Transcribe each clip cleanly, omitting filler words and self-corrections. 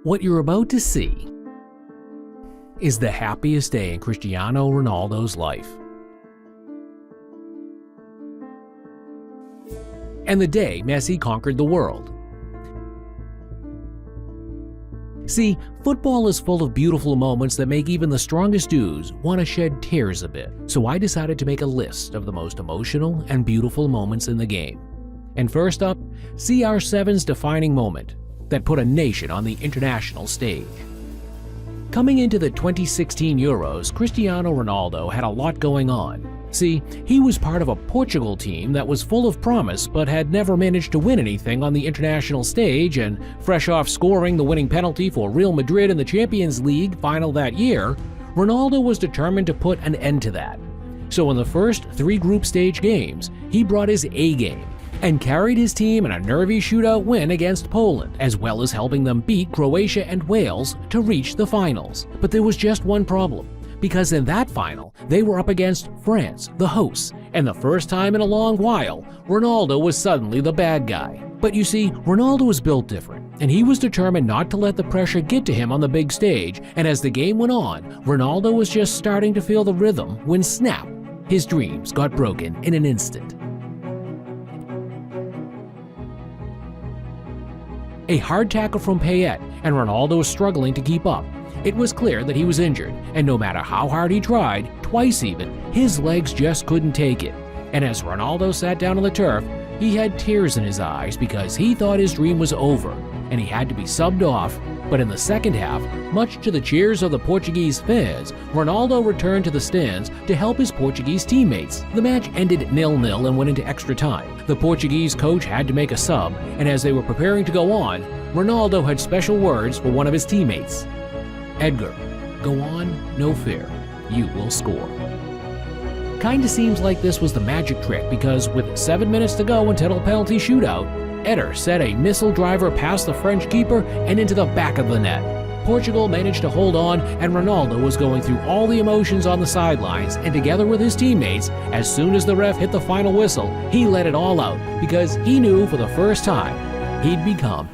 What you're about to see is the happiest day in Cristiano Ronaldo's life. And the day Messi conquered the world. See, football is full of beautiful moments that make even the strongest dudes want to shed tears a bit. So I decided to make a list of the most emotional and beautiful moments in the game. And first up, CR7's defining moment that put a nation on the international stage. Coming into the 2016 Euros, Cristiano Ronaldo had a lot going on. See, he was part of a Portugal team that was full of promise but had never managed to win anything on the international stage, and fresh off scoring the winning penalty for Real Madrid in the Champions League final that year, Ronaldo was determined to put an end to that. So in the first 3 group stage games, he brought his A game and carried his team in a nervy shootout win against Poland, as well as helping them beat Croatia and Wales to reach the finals. But there was just one problem, because in that final, they were up against France, the hosts, and the first time in a long while, Ronaldo was suddenly the bad guy. But you see, Ronaldo was built different, and he was determined not to let the pressure get to him on the big stage, and as the game went on, Ronaldo was just starting to feel the rhythm when snap, his dreams got broken in an instant. A hard tackle from Payet, and Ronaldo was struggling to keep up. It was clear that he was injured, and no matter how hard he tried, twice even, his legs just couldn't take it. And as Ronaldo sat down on the turf, he had tears in his eyes because he thought his dream was over, and he had to be subbed off. But in the second half, much to the cheers of the Portuguese fans, Ronaldo returned to the stands to help his Portuguese teammates. The match ended 0-0 and went into extra time. The Portuguese coach had to make a sub, and as they were preparing to go on, Ronaldo had special words for one of his teammates. "Edgar, go on, no fear, you will score." Kinda seems like this was the magic trick, because with 7 minutes to go until the penalty shootout, Eder set a missile driver past the French keeper and into the back of the net. Portugal managed to hold on, and Ronaldo was going through all the emotions on the sidelines, and together with his teammates, as soon as the ref hit the final whistle, he let it all out, because he knew for the first time he'd become,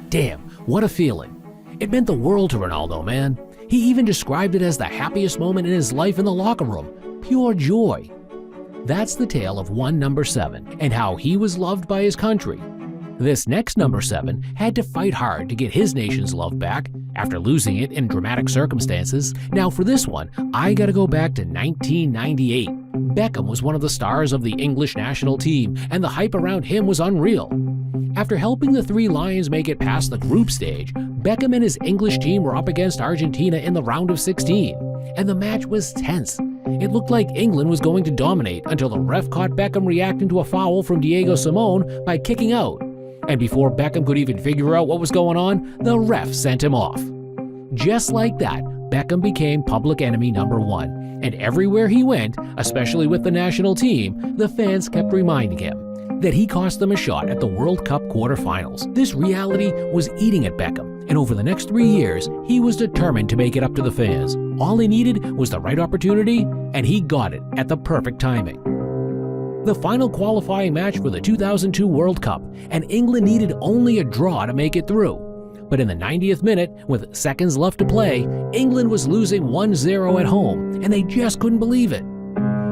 damn, what a feeling. It meant the world to Ronaldo, man. He even described it as the happiest moment in his life in the locker room. Pure joy. That's the tale of one number 7 and how he was loved by his country. This next number 7 had to fight hard to get his nation's love back after losing it in dramatic circumstances. Now for this one, I gotta go back to 1998. Beckham was one of the stars of the English national team, and the hype around him was unreal. After helping the 3 Lions make it past the group stage, Beckham and his English team were up against Argentina in the round of 16, and the match was tense. It looked like England was going to dominate until the ref caught Beckham reacting to a foul from Diego Simone by kicking out. And before Beckham could even figure out what was going on, the ref sent him off. Just like that, Beckham became public enemy number 1, and everywhere he went, especially with the national team, the fans kept reminding him that he cost them a shot at the World Cup quarterfinals. This reality was eating at Beckham, and over the next 3 years, he was determined to make it up to the fans. All he needed was the right opportunity, and he got it at the perfect timing. The final qualifying match for the 2002 World Cup, and England needed only a draw to make it through. But in the 90th minute, with seconds left to play, England was losing 1-0 at home, and they just couldn't believe it.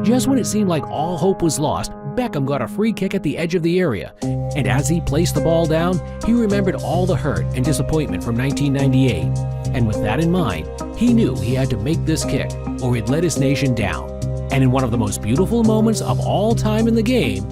Just when it seemed like all hope was lost, Beckham got a free kick at the edge of the area, and as he placed the ball down, he remembered all the hurt and disappointment from 1998. And with that in mind, he knew he had to make this kick, or he'd let his nation down. And in one of the most beautiful moments of all time in the game,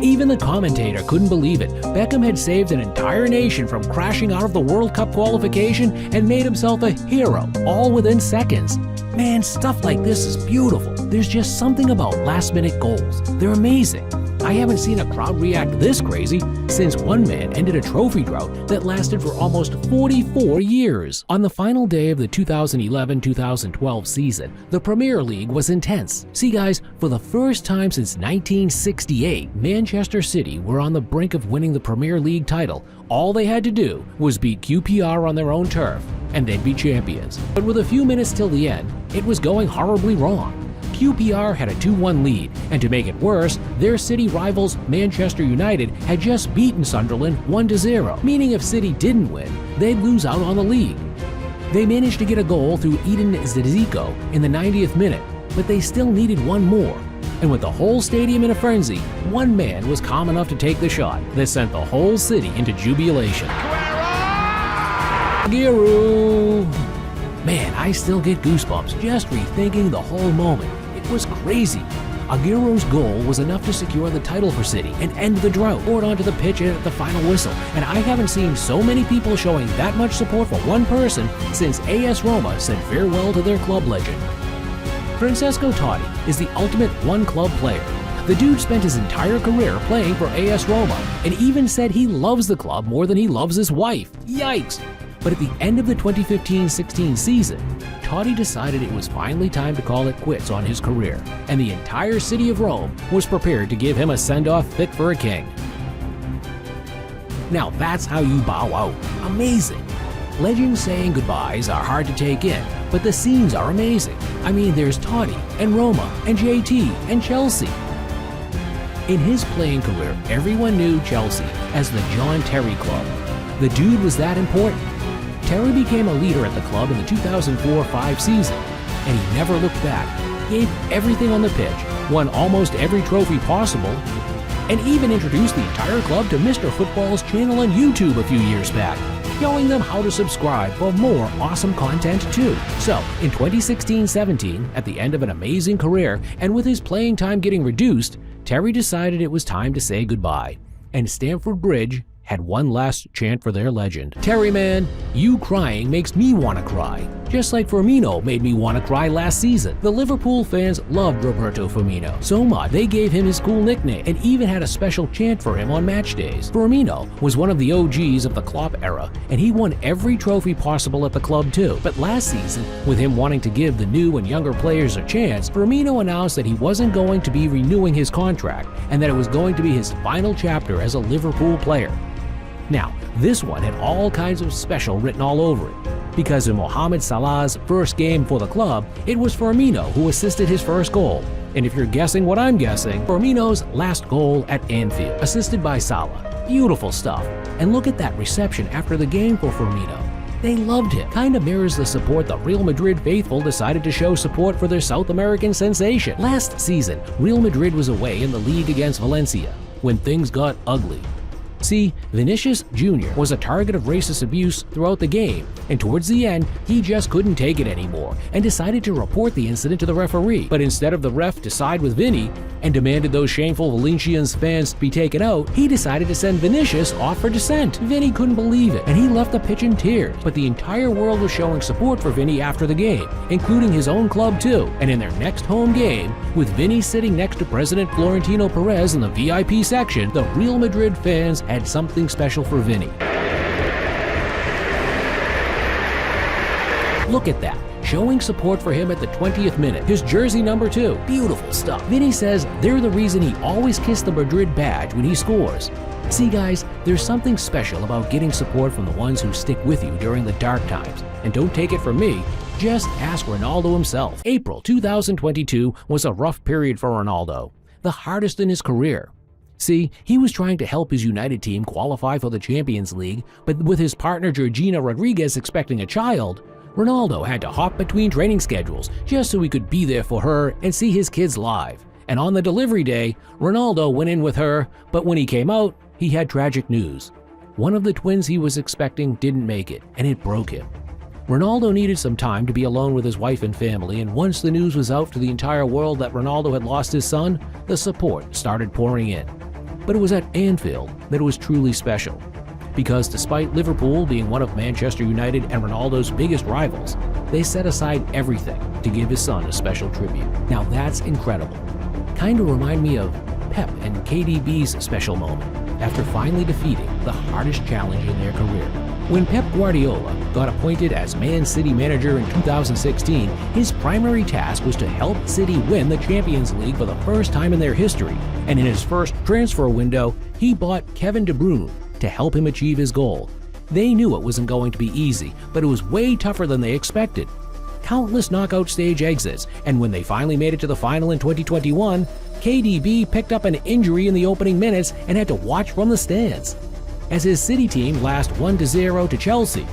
even the commentator couldn't believe it. Beckham had saved an entire nation from crashing out of the World Cup qualification and made himself a hero, all within seconds. Man, stuff like this is beautiful. There's just something about last-minute goals. They're amazing. I haven't seen a crowd react this crazy since one man ended a trophy drought that lasted for almost 44 years. On the final day of the 2011-2012 season, the Premier League was intense. See guys, for the first time since 1968, Manchester City were on the brink of winning the Premier League title. All they had to do was beat QPR on their own turf, and they'd be champions. But with a few minutes till the end, it was going horribly wrong. QPR had a 2-1 lead, and to make it worse, their city rivals Manchester United had just beaten Sunderland 1-0, meaning if City didn't win, they'd lose out on the league. They managed to get a goal through Edin Dzeko in the 90th minute, but they still needed one more. And with the whole stadium in a frenzy, one man was calm enough to take the shot that sent the whole city into jubilation. Aguero! Man, I still get goosebumps just rethinking the whole moment. It was crazy. Aguero's goal was enough to secure the title for City and end the drought, poured onto the pitch at the final whistle, and I haven't seen so many people showing that much support for one person since AS Roma said farewell to their club legend. Francesco Totti is the ultimate one-club player. The dude spent his entire career playing for AS Roma and even said he loves the club more than he loves his wife. Yikes! But at the end of the 2015-16 season, Totti decided it was finally time to call it quits on his career, and the entire city of Rome was prepared to give him a send-off fit for a king. Now that's how you bow out. Amazing! Legends saying goodbyes are hard to take in, but the scenes are amazing. I mean, there's Totti and Roma and JT and Chelsea. In his playing career, everyone knew Chelsea as the John Terry Club. The dude was that important. Terry became a leader at the club in the 2004-05 season, and he never looked back. Gave everything on the pitch, won almost every trophy possible, and even introduced the entire club to Mr. Football's channel on YouTube a few years back, showing them how to subscribe for more awesome content too. So, in 2016-17, at the end of an amazing career, and with his playing time getting reduced, Terry decided it was time to say goodbye, and Stamford Bridge had one last chant for their legend. Terry man, you crying makes me want to cry. Just like Firmino made me want to cry last season. The Liverpool fans loved Roberto Firmino so much they gave him his cool nickname and even had a special chant for him on match days. Firmino was one of the OGs of the Klopp era, and he won every trophy possible at the club too. But last season, with him wanting to give the new and younger players a chance, Firmino announced that he wasn't going to be renewing his contract and that it was going to be his final chapter as a Liverpool player. Now, this one had all kinds of special written all over it, because in Mohamed Salah's first game for the club, it was Firmino who assisted his first goal. And if you're guessing what I'm guessing, Firmino's last goal at Anfield, assisted by Salah. Beautiful stuff. And look at that reception after the game for Firmino. They loved him. Kinda mirrors the support the Real Madrid faithful decided to show support for their South American sensation. Last season, Real Madrid was away in the league against Valencia when things got ugly. See, Vinicius Jr. was a target of racist abuse throughout the game, and towards the end, he just couldn't take it anymore and decided to report the incident to the referee. But instead of the ref to side with Vinny and demanded those shameful Valencians fans be taken out, he decided to send Vinicius off for dissent. Vinny couldn't believe it, and he left the pitch in tears. But the entire world was showing support for Vinny after the game, including his own club too. And in their next home game, with Vinny sitting next to President Florentino Perez in the VIP section, the Real Madrid fans had something special for Vinny. Look at that, showing support for him at the 20th minute. His jersey number 2, beautiful stuff. Vinny says they're the reason he always kissed the Madrid badge when he scores. See guys, there's something special about getting support from the ones who stick with you during the dark times. And don't take it from me, just ask Ronaldo himself. April 2022 was a rough period for Ronaldo, the hardest in his career. See, he was trying to help his United team qualify for the Champions League, but with his partner Georgina Rodriguez expecting a child, Ronaldo had to hop between training schedules just so he could be there for her and see his kids live. And on the delivery day, Ronaldo went in with her, but when he came out, he had tragic news. One of the twins he was expecting didn't make it, and it broke him. Ronaldo needed some time to be alone with his wife and family, and once the news was out to the entire world that Ronaldo had lost his son, the support started pouring in. But it was at Anfield that it was truly special, because despite Liverpool being one of Manchester United and Ronaldo's biggest rivals, they set aside everything to give his son a special tribute. Now that's incredible. Kinda remind me of Pep and KDB's special moment after finally defeating the hardest challenge in their career. When Pep Guardiola got appointed as Man City manager in 2016, his primary task was to help City win the Champions League for the first time in their history. And in his first transfer window, he bought Kevin De Bruyne to help him achieve his goal. They knew it wasn't going to be easy, but it was way tougher than they expected. countless knockout stage exits, and when they finally made it to the final in 2021, KDB picked up an injury in the opening minutes and had to watch from the stands as his City team lost 1-0 to Chelsea.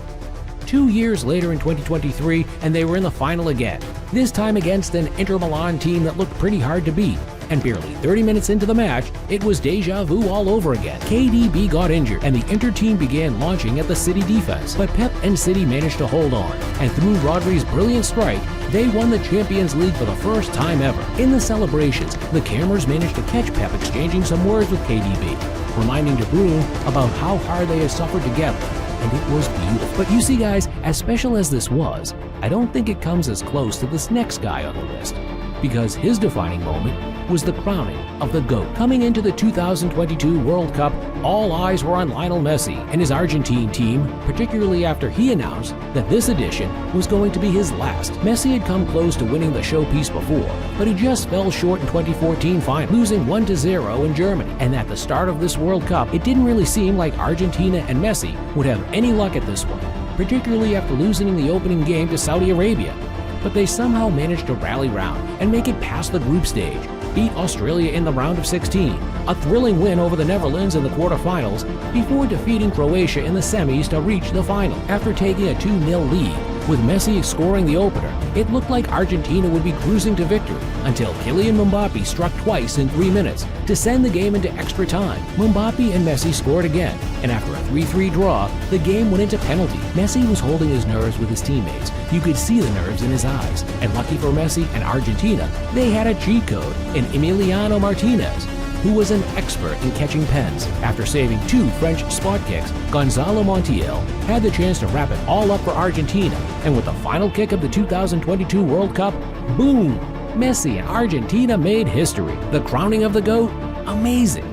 2 years later in 2023, and they were in the final again, this time against an Inter Milan team that looked pretty hard to beat. And barely 30 minutes into the match, it was deja vu all over again. KDB got injured, and the Inter team began launching at the City defense. But Pep and City managed to hold on, and through Rodri's brilliant strike, they won the Champions League for the first time ever. In the celebrations, the cameras managed to catch Pep exchanging some words with KDB, reminding De Bruyne about how hard they had suffered together, and it was beautiful. But you see guys, as special as this was, I don't think it comes as close to this next guy on the list, because his defining moment was the crowning of the GOAT. Coming into the 2022 World Cup, all eyes were on Lionel Messi and his Argentine team, particularly after he announced that this edition was going to be his last. Messi had come close to winning the showpiece before, but he just fell short in 2014 final, losing 1-0 in Germany. And at the start of this World Cup, it didn't really seem like Argentina and Messi would have any luck at this one, particularly after losing in the opening game to Saudi Arabia. But they somehow managed to rally round and make it past the group stage, beat Australia in the round of 16, a thrilling win over the Netherlands in the quarterfinals, before defeating Croatia in the semis to reach the final. After taking a 2-0 lead, with Messi scoring the opener, it looked like Argentina would be cruising to victory until Kylian Mbappe struck twice in 3 minutes to send the game into extra time. Mbappe and Messi scored again, and after a 3-3 draw, the game went into penalty. Messi was holding his nerves with his teammates. You could see the nerves in his eyes, and lucky for Messi and Argentina, they had a cheat code in Emiliano Martinez, who was an expert in catching pens. After saving 2 French spot kicks, Gonzalo Montiel had the chance to wrap it all up for Argentina, and with the final kick of the 2022 World Cup, boom! Messi and Argentina made history. The crowning of the GOAT? Amazing!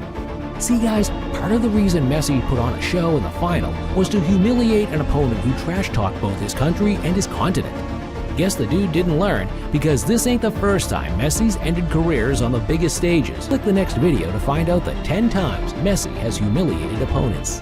See guys, part of the reason Messi put on a show in the final was to humiliate an opponent who trash-talked both his country and his continent. Guess the dude didn't learn, because this ain't the first time Messi's ended careers on the biggest stages. Click the next video to find out the 10 times Messi has humiliated opponents.